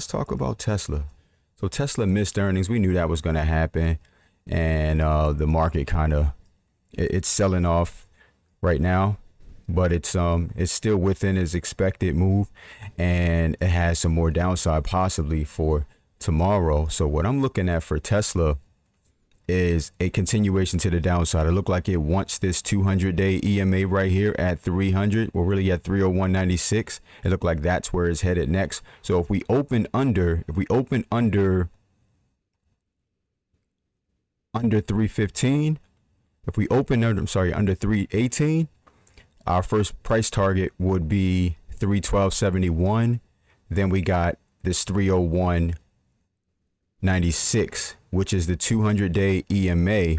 Let's talk about Tesla. So Tesla missed earnings. We knew that was going to happen, and the market kind of it's selling off right now, but it's still within its expected move, and it has some more downside possibly for tomorrow. So what I'm looking at for Tesla is a continuation to the downside. It looked like it wants this 200-day EMA right here at 300. We're really at 301.96. It looked like that's where it's headed next. So if we open under 315, if we open under, under 318, our first price target would be 312.71. Then we got this 301.96, which is the 200-day EMA.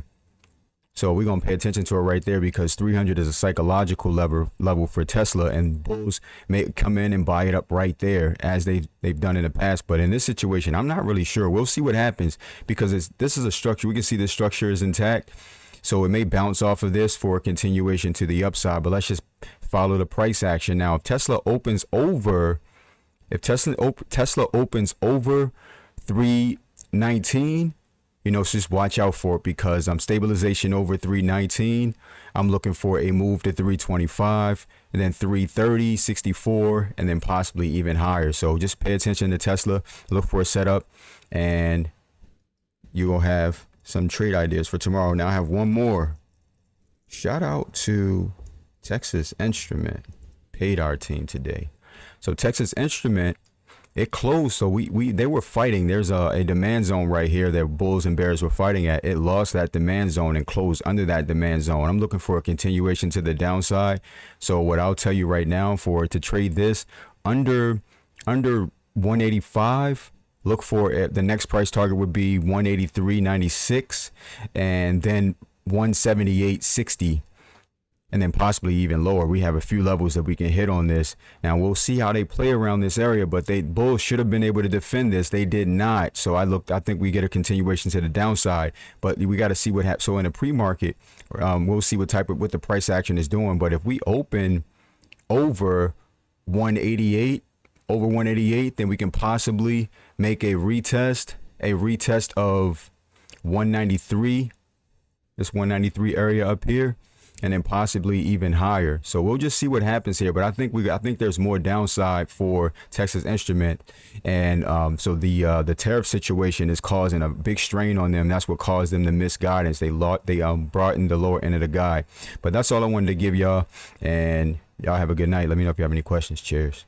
So we're going to pay attention to it right there, because 300 is a psychological level for Tesla, and bulls may come in and buy it up right there as they've done in the past. But in this situation, I'm not really sure. We'll see what happens, because this is a structure. We can see the structure is intact. So it may bounce off of this for a continuation to the upside, but let's just follow the price action. Now, if Tesla opens over 319, so just watch out for it, because stabilization over 319. I'm looking for a move to 325, and then 330, 64, and then possibly even higher. So just pay attention to Tesla, look for a setup, and you will have some trade ideas for tomorrow. Now I have one more. Shout out to Texas Instrument, paid our team today. So Texas Instrument, it closed. So they were fighting. There's a demand zone right here that bulls and bears were fighting at. It lost that demand zone and closed under that demand zone. I'm looking for a continuation to the downside. So what I'll tell you right now, for to trade this under 185, look for it. The next price target would be 183.96, and then 178.60. And then possibly even lower. We have a few levels that we can hit on this. Now we'll see how they play around this area, but bulls should have been able to defend this. They did not. So I think we get a continuation to the downside, but we got to see what happens. So in the pre-market, we'll see what the price action is doing. But if we open over 188, then we can possibly make a retest of 193, this 193 area up here, and then possibly even higher. So we'll just see what happens here. But I think there's more downside for Texas Instrument, and so the tariff situation is causing a big strain on them. That's what caused them to miss guidance. They brought in the lower end of the guide. But that's all I wanted to give y'all, and y'all have a good night. Let me know if you have any questions. Cheers.